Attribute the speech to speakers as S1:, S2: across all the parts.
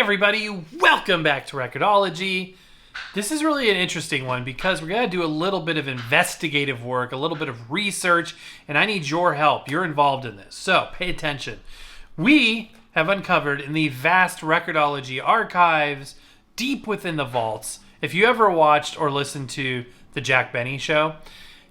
S1: everybody, welcome back to Record-ology. This is really an interesting one because we're going to do a little bit of investigative work, a little bit of research, and I need your help. You're involved in this, so pay attention. We have uncovered in the vast Record-ology archives, deep within the vaults. If you ever watched or listened to the Jack Benny show,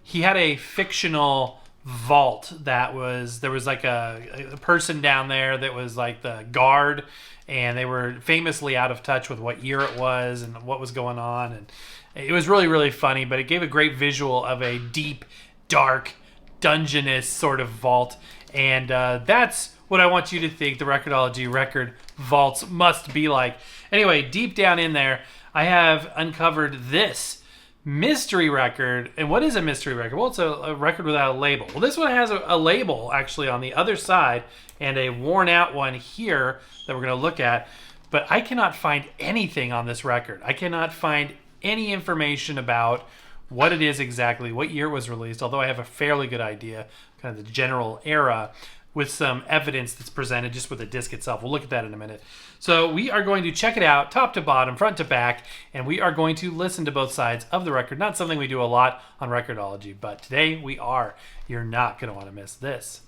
S1: he had a fictional vault that was, there was like a person down there that was like the guard, and they were famously out of touch with what year it was and what was going on, and it was really, really funny, but it gave a great visual of a deep, dark, dungeonous sort of vault, and that's what I want you to think the Record-ology record vaults must be like. Anyway, deep down in there, I have uncovered this mystery record. And what is a mystery record? Well, it's a record without a label. Well, this one has a label actually on the other side and a worn out one here that we're going to look at. But I cannot find anything on this record. I cannot find any information about what it is exactly, what year it was released, although I have a fairly good idea, kind of the general era, with some evidence that's presented just with the disc itself. We'll look at that in a minute. So we are going to check it out top to bottom, front to back, and we are going to listen to both sides of the record. Not something we do a lot on Record-ology, but today we are. You're not going to want to miss this.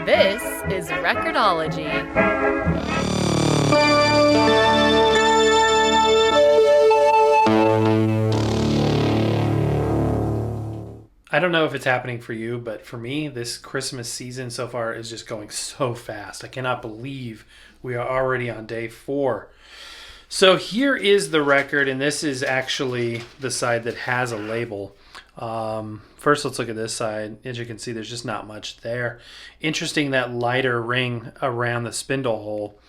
S2: This is Record-ology.
S1: I don't know if it's happening for you, but for me, this Christmas season so far is just going so fast. I cannot believe we are already on day 4. So here is the record, and this is actually the side that has a label. First, let's look at this side. As you can see, there's just not much there. Interesting, that lighter ring around the spindle hole.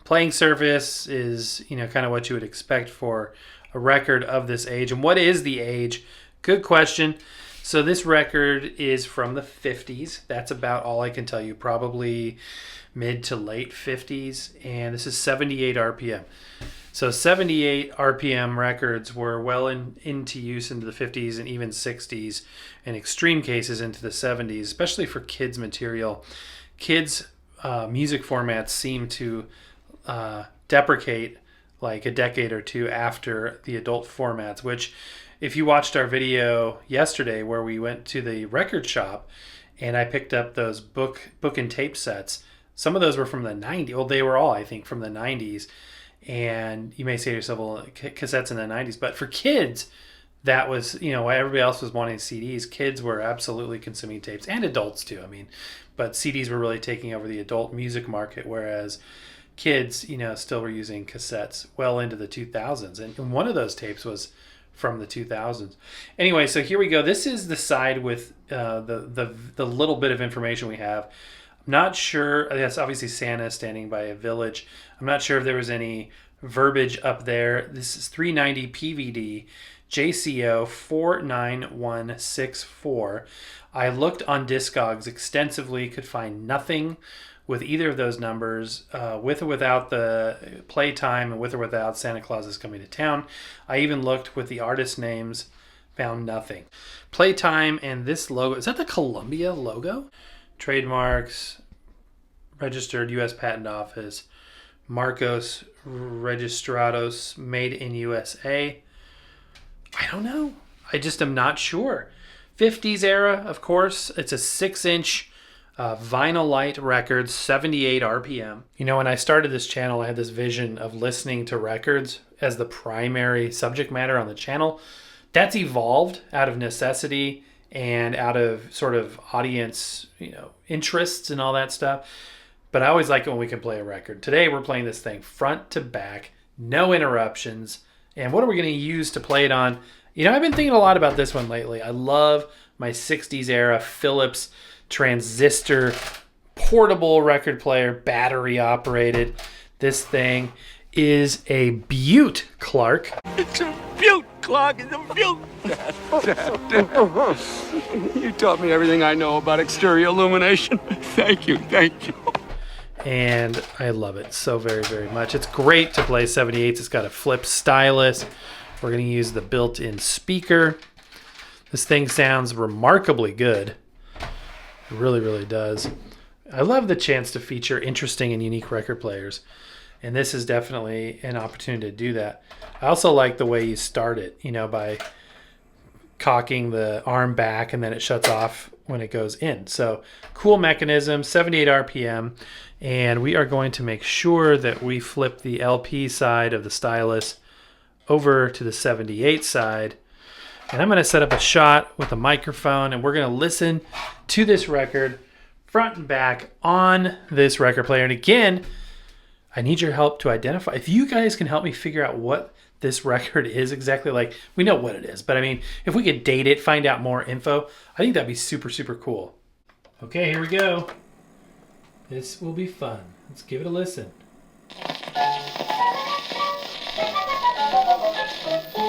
S1: Playing surface is, kind of what you would expect for a record of this age. And what is the age? Good question. So this record is from the 50s. That's about all I can tell you. Probably mid to late 50s. And this is 78 RPM. So 78 RPM records were well into use into the 50s and even 60s. In extreme cases into the 70s, especially for kids material. Kids music formats seem to deprecate like a decade or two after the adult formats, which, if you watched our video yesterday where we went to the record shop and I picked up those book and tape sets, some of those were from the 90s. Well, they were all, I think, from the 90s. And you may say to yourself, well, cassettes in the 90s. But for kids, that was, why everybody else was wanting CDs. Kids were absolutely consuming tapes, and adults too. But CDs were really taking over the adult music market, whereas kids, still were using cassettes well into the 2000s. And one of those tapes was from the 2000s. Anyway, so here we go. This is the side with the little bit of information we have. I'm not sure. That's obviously Santa standing by a village. I'm not sure if there was any verbiage up there. This is 390 PVD JCO 49164. I looked on Discogs extensively, could find nothing with either of those numbers, with or without the playtime and with or without Santa Claus is Coming to Town. I even looked with the artist names, found nothing. Playtime and this logo, is that the Columbia logo? Trademarks, registered U.S. Patent Office, Marcos Registrados, made in USA. I don't know. I just am not sure. 50s era, of course. It's a 6-inch vinyl light record, 78 RPM. When I started this channel, I had this vision of listening to records as the primary subject matter on the channel. That's evolved out of necessity and out of sort of audience, interests and all that stuff. But I always like it when we can play a record. Today we're playing this thing front to back, no interruptions. And what are we going to use to play it on? I've been thinking a lot about this one lately. I love my 60s era Philips transistor portable record player, battery operated. This thing is a beaut, Clark.
S3: It's a beaut, Clark. It's a beaut. Dad. You taught me everything I know about exterior illumination. Thank you.
S1: And I love it so very, very much. It's great to play 78s. It's got a flip stylus. We're going to use the built-in speaker. This thing sounds remarkably good. It really, really does. I love the chance to feature interesting and unique record players, and this is definitely an opportunity to do that. I also like the way you start it, by cocking the arm back and then it shuts off when it goes in. So cool mechanism, 78 RPM, and we are going to make sure that we flip the LP side of the stylus over to the 78 side. And I'm going to set up a shot with a microphone, and we're going to listen to this record front and back on this record player. And again, I need your help to identify. If you guys can help me figure out what this record is exactly, like, we know what it is, but I mean, if we could date it, find out more info, I think that'd be super, super cool. Okay, here we go. This will be fun. Let's give it a listen.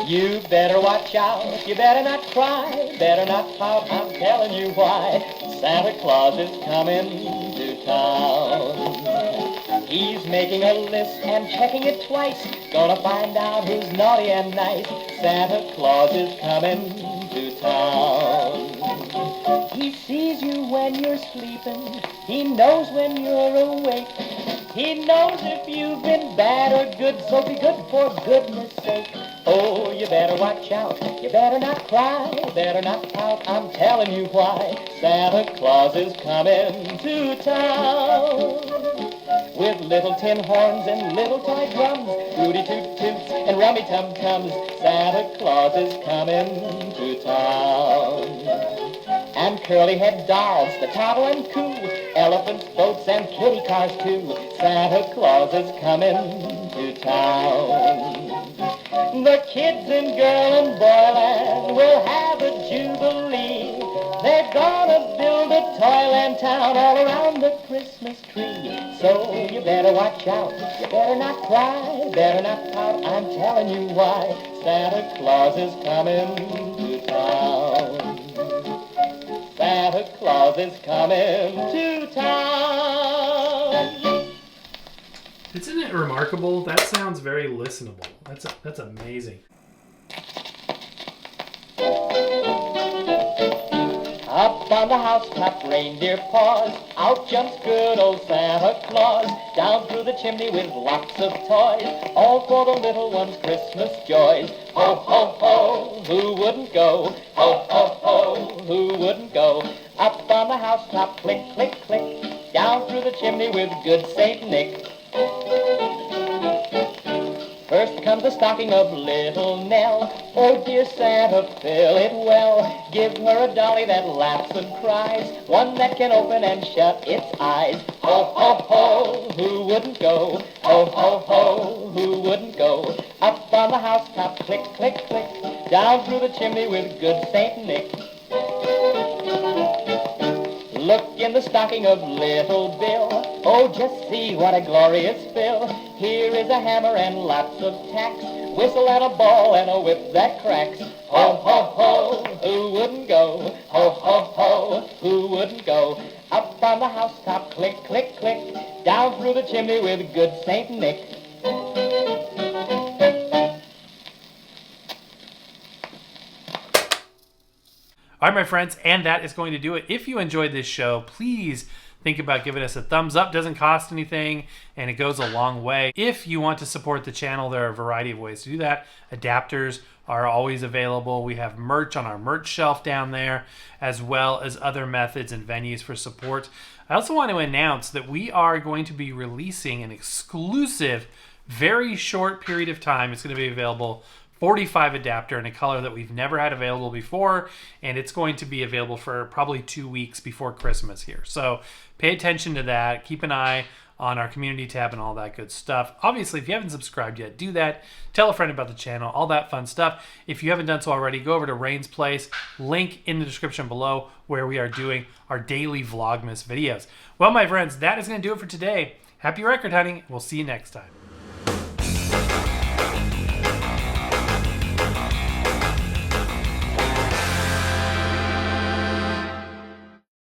S4: You better watch out, you better not cry, better not pout, I'm telling you why. Santa Claus is coming to town. He's making a list and checking it twice, gonna find out who's naughty and nice. Santa Claus is coming to town. He sees you when you're sleeping, he knows when you're awake. He knows if you've been bad or good, so be good for goodness sake. Oh, you better watch out, you better not cry, better not pout, I'm telling you why. Santa Claus is coming to town. With little tin horns and little toy drums, Rudy Toot Toots and Rummy Tum Tums, Santa Claus is coming to town. And curly-head dolls, the toddle and coo, elephants, boats, and kitty cars too. Santa Claus is coming to town. The kids in girl and boyland will have a jubilee. They're gonna build a toyland town all around the Christmas tree. So you better watch out, you better not cry, better not pout, I'm telling you why. Santa Claus is coming to town. Santa Claus is coming to town.
S1: Isn't it remarkable? That sounds very listenable. That's amazing.
S4: Up on the housetop, reindeer paws, out jumps good old Santa Claus. Down through the chimney with lots of toys, all for the little ones' Christmas joys. Ho, ho, ho, who wouldn't go? Ho, ho, ho, who wouldn't go? Up on the housetop, click, click, click, down through the chimney with good Saint Nick. First comes the stocking of little Nell. Oh, dear Santa, fill it well. Give her a dolly that laughs and cries, one that can open and shut its eyes. Ho, ho, ho, who wouldn't go? Ho, ho, ho, who wouldn't go? Up on the housetop, click, click, click, down through the chimney with good Saint Nick. Look in the stocking of little Bill. Oh, just see what a glorious fill. Here is a hammer and lots of tacks, whistle and a ball and a whip that cracks. Ho, ho, ho, who wouldn't go? Ho, ho, ho, who wouldn't go? Up on the housetop, click, click, click, down through the chimney with good Saint Nick.
S1: All right, my friends, and that is going to do it. If you enjoyed this show, please think about giving us a thumbs up. Doesn't cost anything, and it goes a long way. If you want to support the channel, there are a variety of ways to do that. Adapters are always available. We have merch on our merch shelf down there, as well as other methods and venues for support. I also want to announce that we are going to be releasing an exclusive, very short period of time. It's going to be available 45 adapter in a color that we've never had available before, and it's going to be available for probably 2 weeks before Christmas here. So pay attention to that. Keep an eye on our community tab and all that good stuff. Obviously, if you haven't subscribed yet, do that. Tell a friend about the channel, all that fun stuff. If you haven't done so already, go over to Rain's Place, link in the description below, where we are doing our daily Vlogmas videos. Well, my friends, that is going to do it for today. Happy record hunting. We'll see you next time.